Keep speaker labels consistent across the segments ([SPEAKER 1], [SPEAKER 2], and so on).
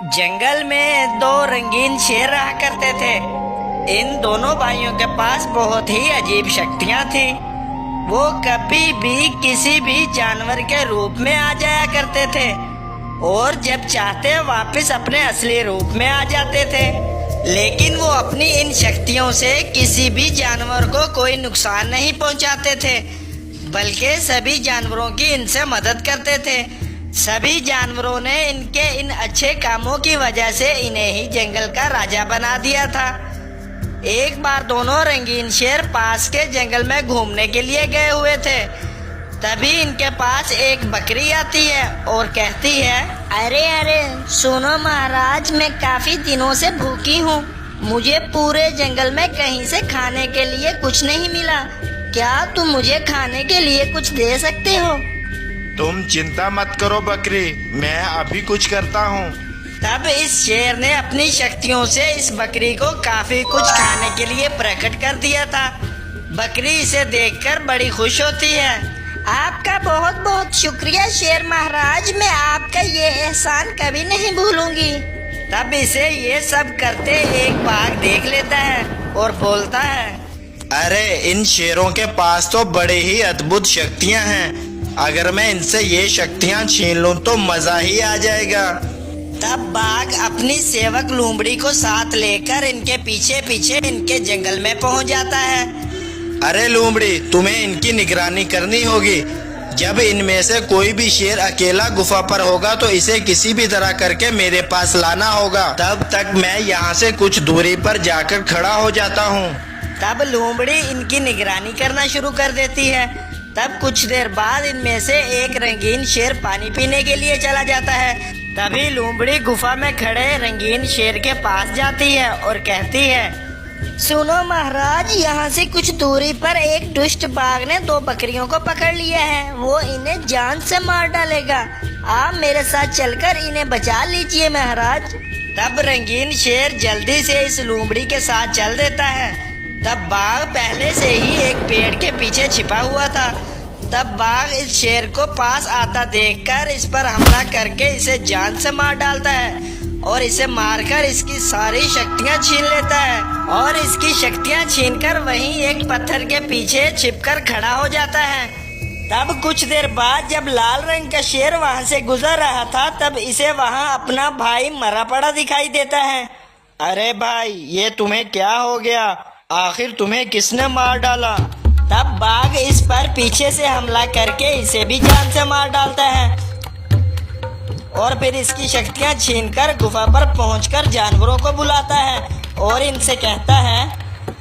[SPEAKER 1] जंगल में दो रंगीन शेर रहा करते थे। इन दोनों भाइयों के पास बहुत ही अजीब शक्तियां थी। वो कभी भी किसी भी जानवर के रूप में आ जाया करते थे और जब चाहते वापस अपने असली रूप में आ जाते थे। लेकिन वो अपनी इन शक्तियों से किसी भी जानवर को कोई नुकसान नहीं पहुंचाते थे, बल्कि सभी जानवरों की इनसे मदद करते थे। सभी जानवरों ने इनके इन अच्छे कामों की वजह से इन्हें ही जंगल का राजा बना दिया था। एक बार दोनों रंगीन शेर पास के जंगल में घूमने के लिए गए हुए थे। तभी इनके पास एक बकरी आती है और कहती है, अरे अरे सुनो महाराज, मैं काफी दिनों से भूखी हूँ। मुझे पूरे जंगल में कहीं से खाने के लिए कुछ नहीं मिला। क्या तुम मुझे खाने के लिए कुछ दे सकते हो?
[SPEAKER 2] तुम चिंता मत करो बकरी, मैं अभी कुछ करता हूँ।
[SPEAKER 1] तब इस शेर ने अपनी शक्तियों से इस बकरी को काफी कुछ खाने के लिए प्रकट कर दिया था। बकरी इसे देखकर बड़ी खुश होती है। आपका बहुत बहुत शुक्रिया शेर महाराज, मैं आपका ये एहसान कभी नहीं भूलूंगी। तब इसे ये सब करते एक बाघ देख लेता है और बोलता है,
[SPEAKER 2] अरे इन शेरों के पास तो बड़े ही अद्भुत शक्तियाँ हैं। अगर मैं इनसे ये शक्तियाँ छीन लूँ तो मजा ही आ जाएगा।
[SPEAKER 1] तब बाघ अपनी सेवक लूमड़ी को साथ लेकर इनके पीछे पीछे इनके जंगल में पहुंच जाता है।
[SPEAKER 2] अरे लूमड़ी, तुम्हें इनकी निगरानी करनी होगी। जब इनमें से कोई भी शेर अकेला गुफा पर होगा तो इसे किसी भी तरह करके मेरे पास लाना होगा। तब तक मैं यहाँ से कुछ दूरी पर जाकर खड़ा हो जाता हूँ।
[SPEAKER 1] तब लूमड़ी इनकी निगरानी करना शुरू कर देती है। तब कुछ देर बाद इनमें से एक रंगीन शेर पानी पीने के लिए चला जाता है। तभी लूमड़ी गुफा में खड़े रंगीन शेर के पास जाती है और कहती है, सुनो महाराज, यहाँ से कुछ दूरी पर एक दुष्ट बाघ ने दो बकरियों को पकड़ लिया है। वो इन्हें जान से मार डालेगा। आप मेरे साथ चलकर इन्हें बचा लीजिए महाराज। तब रंगीन शेर जल्दी से इस लूमड़ी के साथ चल देता है। तब बाघ पहले से ही एक पेड़ के पीछे छिपा हुआ था। तब बाघ इस शेर को पास आता देखकर इस पर हमला करके इसे जान से मार डालता है और इसे मारकर इसकी सारी शक्तियां छीन लेता है और इसकी शक्तियां छीनकर वहीं एक पत्थर के पीछे छिपकर खड़ा हो जाता है। तब कुछ देर बाद जब लाल रंग का शेर वहां से गुजर रहा था, तब इसे वहां अपना भाई मरा पड़ा दिखाई देता है। अरे भाई, ये तुम्हें क्या हो गया? आखिर तुम्हें किसने मार डाला? तब बाघ इस पर पीछे से हमला करके इसे भी जान से मार डालता है और फिर इसकी शक्तियां छीनकर गुफा पर पहुंचकर जानवरों को बुलाता है और इनसे कहता है,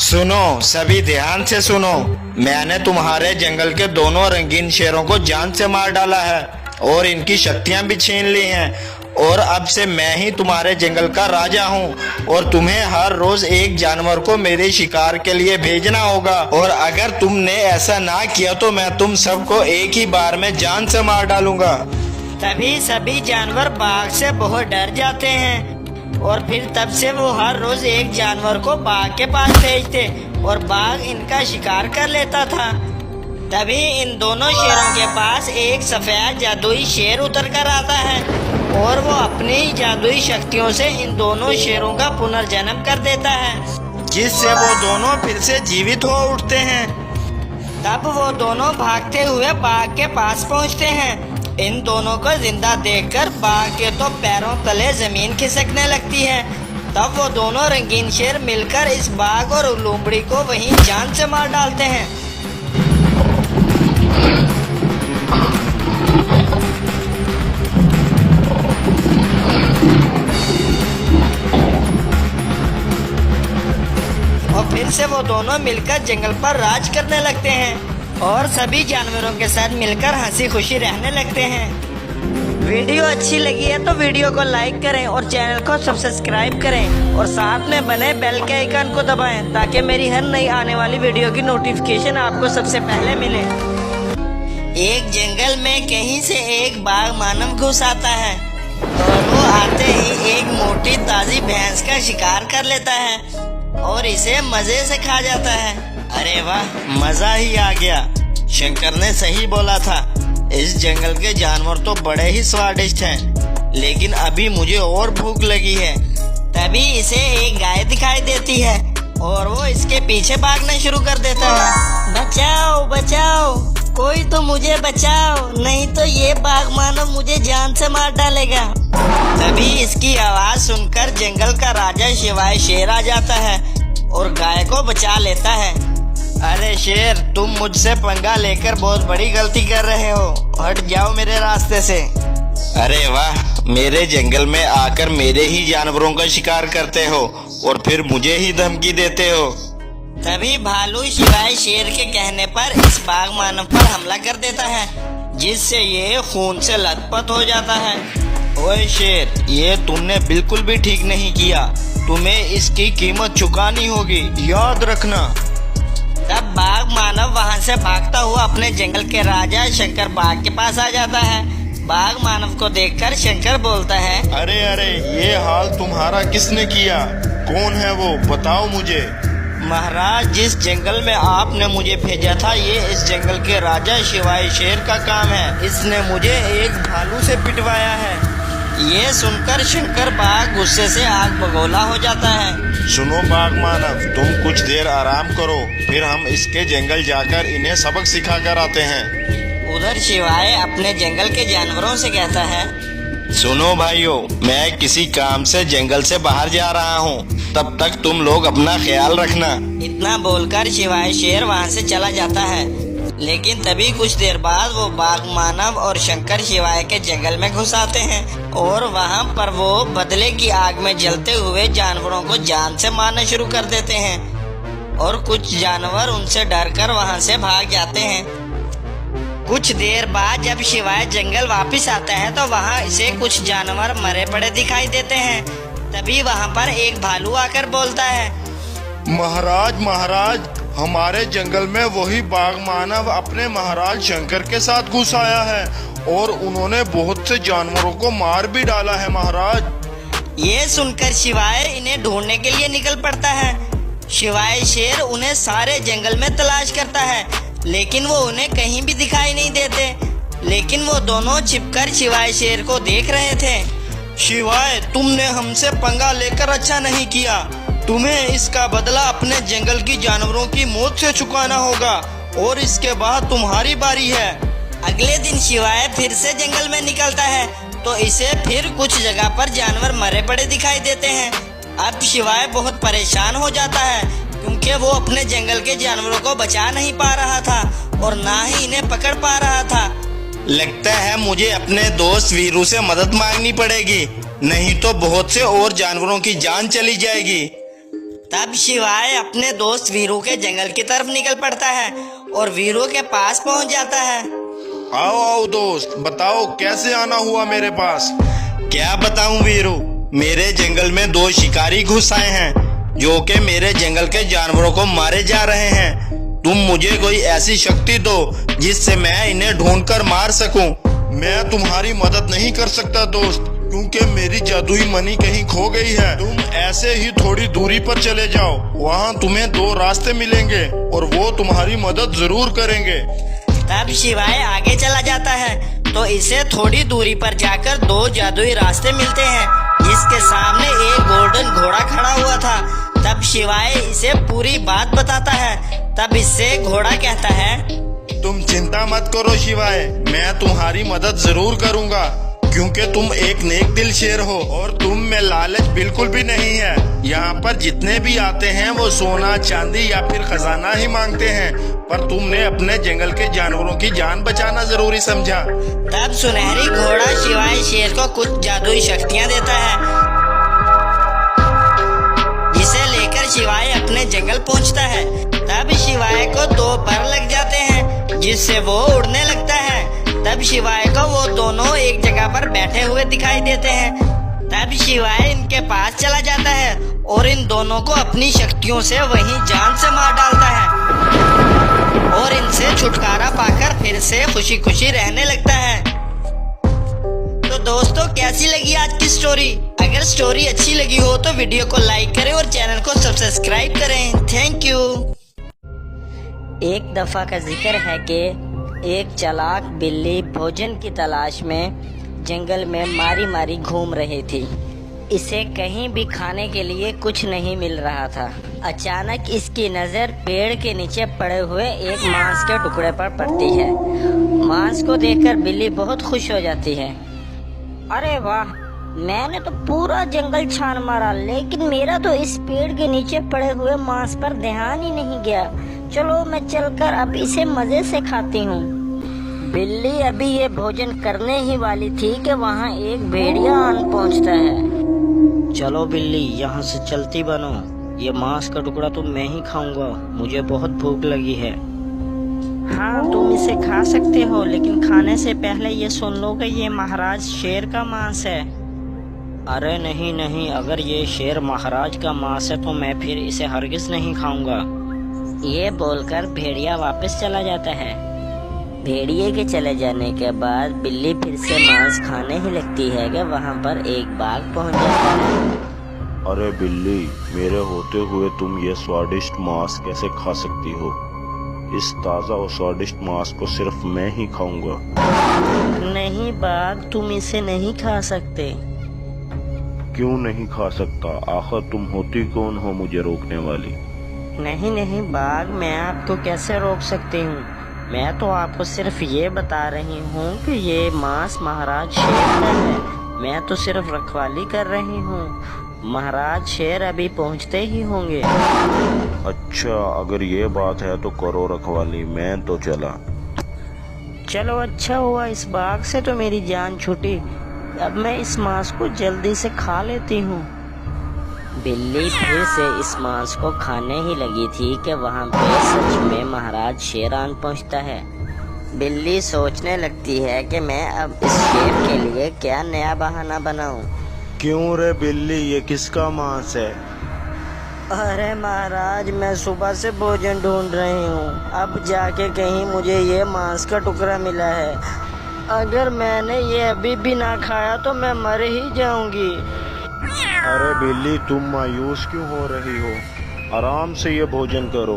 [SPEAKER 2] सुनो सभी, ध्यान से सुनो। मैंने तुम्हारे जंगल के दोनों रंगीन शेरों को जान से मार डाला है और इनकी शक्तियां भी छीन ली हैं और अब से मैं ही तुम्हारे जंगल का राजा हूँ और तुम्हें हर रोज एक जानवर को मेरे शिकार के लिए भेजना होगा और अगर तुमने ऐसा ना किया तो मैं तुम सबको एक ही बार में जान से मार डालूंगा।
[SPEAKER 1] तभी सभी जानवर बाघ से बहुत डर जाते हैं और फिर तब से वो हर रोज एक जानवर को बाघ के पास भेजते और बाघ इनका शिकार कर लेता था। तभी इन दोनों शेरों के पास एक सफेद जादुई शेर उतर कर आता है और वो अपनी जादुई शक्तियों से इन दोनों शेरों का पुनर्जन्म कर देता है,
[SPEAKER 2] जिससे वो दोनों फिर से जीवित हो उठते हैं।
[SPEAKER 1] तब वो दोनों भागते हुए बाघ के पास पहुंचते हैं। इन दोनों को जिंदा देखकर बाघ के तो पैरों तले जमीन खिसकने लगती है। तब वो दोनों रंगीन शेर मिलकर इस बाघ और लूमड़ी को वहीं जान से मार डालते हैं। और फिर से वो दोनों मिलकर जंगल पर राज करने लगते हैं और सभी जानवरों के साथ मिलकर हंसी खुशी रहने लगते हैं। वीडियो अच्छी लगी है तो वीडियो को लाइक करें और चैनल को सब्सक्राइब करें और साथ में बने बेल के आइकन को दबाएं ताकि मेरी हर नई आने वाली वीडियो की नोटिफिकेशन आपको सबसे पहले मिले। एक जंगल में कहीं से एक बाघ मानव घुस आता है और वो आते ही एक मोटी ताजी भैंस का शिकार कर लेता है और इसे मजे से खा जाता है। अरे वाह, मजा ही आ गया। शंकर ने सही बोला था, इस जंगल के जानवर तो बड़े ही स्वादिष्ट हैं।
[SPEAKER 2] लेकिन अभी मुझे और भूख लगी है।
[SPEAKER 1] तभी इसे एक गाय दिखाई देती है और वो इसके पीछे भागना शुरू कर देता है। बचाओ बचाओ, कोई तो मुझे बचाओ, नहीं तो ये बाघ मानव मुझे जान से मार डालेगा। तभी इसकी आवाज सुनकर जंगल का राजा शिवाय शेर आ जाता है और गाय को बचा लेता है।
[SPEAKER 2] अरे शेर, तुम मुझसे पंगा लेकर बहुत बड़ी गलती कर रहे हो, हट जाओ मेरे रास्ते से। अरे वाह, मेरे जंगल में आकर मेरे ही जानवरों का शिकार करते हो और फिर मुझे ही धमकी देते हो।
[SPEAKER 1] तभी भालू शिवाय शेर के कहने पर इस बाघ मानव पर हमला कर देता है, जिससे ये खून से लथपथ हो जाता है।
[SPEAKER 2] ओए शेर, ये तुमने बिल्कुल भी ठीक नहीं किया, तुम्हें इसकी कीमत चुकानी होगी, याद रखना।
[SPEAKER 1] तब बाघ मानव वहाँ से भागता हुआ अपने जंगल के राजा शंकर बाघ के पास आ जाता है। बाघ मानव को देखकर शंकर बोलता है,
[SPEAKER 2] अरे अरे, ये हाल तुम्हारा किसने किया? कौन है वो, बताओ मुझे। महाराज, जिस जंगल में आपने मुझे भेजा था, ये इस जंगल के राजा शिवाय शेर का काम है। इसने मुझे एक भालू से पिटवाया है।
[SPEAKER 1] ये सुनकर शंकर बाघ गुस्से से आग बगोला हो जाता है।
[SPEAKER 2] सुनो बाघ मानव, तुम कुछ देर आराम करो, फिर हम इसके जंगल जाकर इन्हें सबक सिखा कर आते हैं।
[SPEAKER 1] उधर शिवाय अपने जंगल के जानवरों से कहता है,
[SPEAKER 2] सुनो भाइयों, मैं किसी काम से जंगल से बाहर जा रहा हूँ, तब तक तुम लोग अपना ख्याल रखना।
[SPEAKER 1] इतना बोलकर शिवाय शेर वहाँ से चला जाता है। लेकिन तभी कुछ देर बाद वो बाघ मानव और शंकर शिवाय के जंगल में घुस आते हैं और वहाँ पर वो बदले की आग में जलते हुए जानवरों को जान से मारना शुरू कर देते हैं और कुछ जानवर उनसे डरकर वहाँ से भाग जाते हैं। कुछ देर बाद जब शिवाय जंगल वापस आता है तो वहाँ इसे कुछ जानवर मरे पड़े दिखाई देते हैं। तभी वहाँ पर एक भालू आकर बोलता है,
[SPEAKER 2] महाराज, हमारे जंगल में वही बाघ मानव अपने महाराज शंकर के साथ घुस आया है और उन्होंने बहुत से जानवरों को मार भी डाला है महाराज।
[SPEAKER 1] ये सुनकर शिवाय इन्हें ढूंढने के लिए निकल पड़ता है। शिवाय शेर उन्हें सारे जंगल में तलाश करता है, लेकिन वो उन्हें कहीं भी दिखाई नहीं देते। लेकिन वो दोनों छिपकर शिवाय शेर को देख रहे थे।
[SPEAKER 2] शिवाय, तुमने हमसे पंगा लेकर अच्छा नहीं किया, तुम्हें इसका बदला अपने जंगल की जानवरों की मौत से चुकाना होगा और इसके बाद तुम्हारी बारी है।
[SPEAKER 1] अगले दिन शिवाय फिर से जंगल में निकलता है तो इसे फिर कुछ जगह पर जानवर मरे पड़े दिखाई देते हैं। अब शिवाय बहुत परेशान हो जाता है क्योंकि वो अपने जंगल के जानवरों को बचा नहीं पा रहा था और ना ही इन्हें पकड़ पा रहा था।
[SPEAKER 2] लगता है मुझे अपने दोस्त वीरू से मदद मांगनी पड़ेगी, नहीं तो बहुत से और जानवरों की जान चली जाएगी।
[SPEAKER 1] तब शिवाय अपने दोस्त वीरू के जंगल की तरफ निकल पड़ता है और वीरू के पास पहुंच जाता है।
[SPEAKER 2] आओ दोस्त, बताओ कैसे आना हुआ मेरे पास। क्या बताऊं वीरू, मेरे जंगल में 2 शिकारी घुस आए हैं जो कि मेरे जंगल के जानवरों को मारे जा रहे हैं। तुम मुझे कोई ऐसी शक्ति दो जिससे मैं इन्हें ढूंढकर मार सकूं। मैं तुम्हारी मदद नहीं कर सकता दोस्त, क्योंकि मेरी जादुई मणि कहीं खो गई है। तुम ऐसे ही थोड़ी दूरी पर चले जाओ, वहाँ तुम्हें 2 रास्ते मिलेंगे और वो तुम्हारी मदद जरूर करेंगे।
[SPEAKER 1] तब शिवाय आगे चला जाता है तो इसे थोड़ी दूरी पर जाकर 2 जादुई रास्ते मिलते हैं, जिसके सामने एक गोल्डन घोड़ा खड़ा हुआ था। तब शिवाय इसे पूरी बात बताता है। तब इससे घोड़ा कहता है,
[SPEAKER 2] तुम चिंता मत करो शिवाय, मैं तुम्हारी मदद जरूर करूँगा, क्योंकि तुम एक नेक दिल शेर हो और तुम में लालच बिल्कुल भी नहीं है। यहाँ पर जितने भी आते हैं वो सोना चांदी या फिर खजाना ही मांगते हैं, पर तुमने अपने जंगल के जानवरों की जान बचाना जरूरी समझा।
[SPEAKER 1] तब सुनहरी घोड़ा शिवाय शेर को कुछ जादुई शक्तियाँ देता है, जिसे लेकर शिवाय अपने जंगल पहुँचता है। तब शिवाय को 2 पर लग जाते हैं, जिससे वो उड़ने लगता है। तब शिवाय को वो दोनों एक जगह पर बैठे हुए दिखाई देते हैं। तब शिवाय इनके पास चला जाता है और इन दोनों को अपनी शक्तियों से वहीं जान से मार डालता है और इनसे छुटकारा पाकर फिर से खुशी खुशी रहने लगता है। तो दोस्तों, कैसी लगी आज की स्टोरी? अगर स्टोरी अच्छी लगी हो तो वीडियो को लाइक करें और चैनल को सब्सक्राइब करें। Thank you. एक दफा का जिक्र है कि एक चालाक बिल्ली भोजन की तलाश में जंगल में मारी मारी घूम रही थी। इसे कहीं भी खाने के लिए कुछ नहीं मिल रहा था। अचानक इसकी नज़र पेड़ के नीचे पड़े हुए एक मांस के टुकड़े पर पड़ती है। मांस को देखकर बिल्ली बहुत खुश हो जाती है। अरे वाह, मैंने तो पूरा जंगल छान मारा, लेकिन मेरा तो इस पेड़ के नीचे पड़े हुए मांस पर ध्यान ही नहीं गया। चलो मैं चलकर अब इसे मजे से खाती हूँ। बिल्ली अभी ये भोजन करने ही वाली थी कि वहाँ एक भेड़िया आन पहुँचता है। चलो बिल्ली, यहाँ से चलती बनो। ये मांस का टुकड़ा तो मैं ही खाऊंगा, मुझे बहुत भूख लगी है। हाँ, तुम इसे खा सकते हो, लेकिन खाने से पहले ये सुन लो कि ये महाराज शेर का मांस है। अरे नहीं नहीं, अगर ये शेर महाराज का मांस है तो मैं फिर इसे हरगिज नहीं खाऊंगा। ये बोलकर भेड़िया वापस चला जाता है। भेड़िए के चले जाने के बाद बिल्ली फिर से मांस खाने ही लगती है कि वहाँ पर एक बाघ पहुँच जाता है।
[SPEAKER 3] अरे बिल्ली, मेरे होते हुए तुम ये स्वादिष्ट मांस कैसे खा सकती हो? इस ताज़ा और स्वादिष्ट मांस को सिर्फ मैं ही खाऊंगा।
[SPEAKER 1] नहीं बाघ, तुम इसे नहीं खा सकते।
[SPEAKER 3] क्यों नहीं खा सकता? आखिर तुम होती कौन हो मुझे रोकने वाली?
[SPEAKER 1] नहीं नहीं बाघ, मैं आपको कैसे रोक सकती हूँ? मैं तो आपको सिर्फ ये बता रही हूँ कि ये मांस महाराज शेर का है। मैं तो सिर्फ रखवाली कर रही हूँ। महाराज शेर अभी पहुँचते ही होंगे।
[SPEAKER 3] अच्छा, अगर ये बात है तो करो रखवाली, मैं तो चला।
[SPEAKER 1] चलो अच्छा हुआ, इस बाघ से तो मेरी जान छूटी। अब मैं इस मांस को जल्दी से खा लेती हूँ। बिल्ली फिर से इस मांस को खाने ही लगी थी कि वहाँ पे सच में महाराज शेर आन पहुँचता है। बिल्ली सोचने लगती है कि मैं अब इस शेर के लिए क्या नया बहाना बनाऊं।
[SPEAKER 3] क्यों रे बिल्ली, ये किसका मांस है?
[SPEAKER 1] अरे महाराज, मैं सुबह से भोजन ढूंढ रही हूँ, अब जाके कहीं मुझे ये मांस का टुकड़ा मिला है। अगर मैंने ये अभी भी ना खाया तो मैं मर ही जाऊंगी।
[SPEAKER 3] अरे बिल्ली, तुम मायूस क्यों हो रही हो? आराम से ये भोजन करो,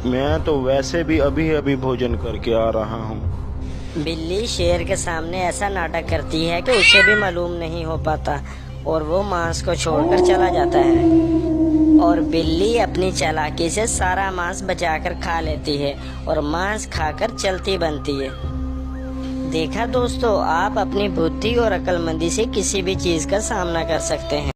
[SPEAKER 3] मैं तो वैसे भी अभी अभी भोजन करके आ रहा हूँ।
[SPEAKER 1] बिल्ली शेर के सामने ऐसा नाटक करती है कि उसे भी मालूम नहीं हो पाता और वो मांस को छोड़कर चला जाता है। और बिल्ली अपनी चालाकी से सारा मांस बचाकर खा लेती है और मांस खाकर चलती बनती है। देखा दोस्तों, आप अपनी बुद्धि और अक्लमंदी से किसी भी चीज का सामना कर सकते हैं।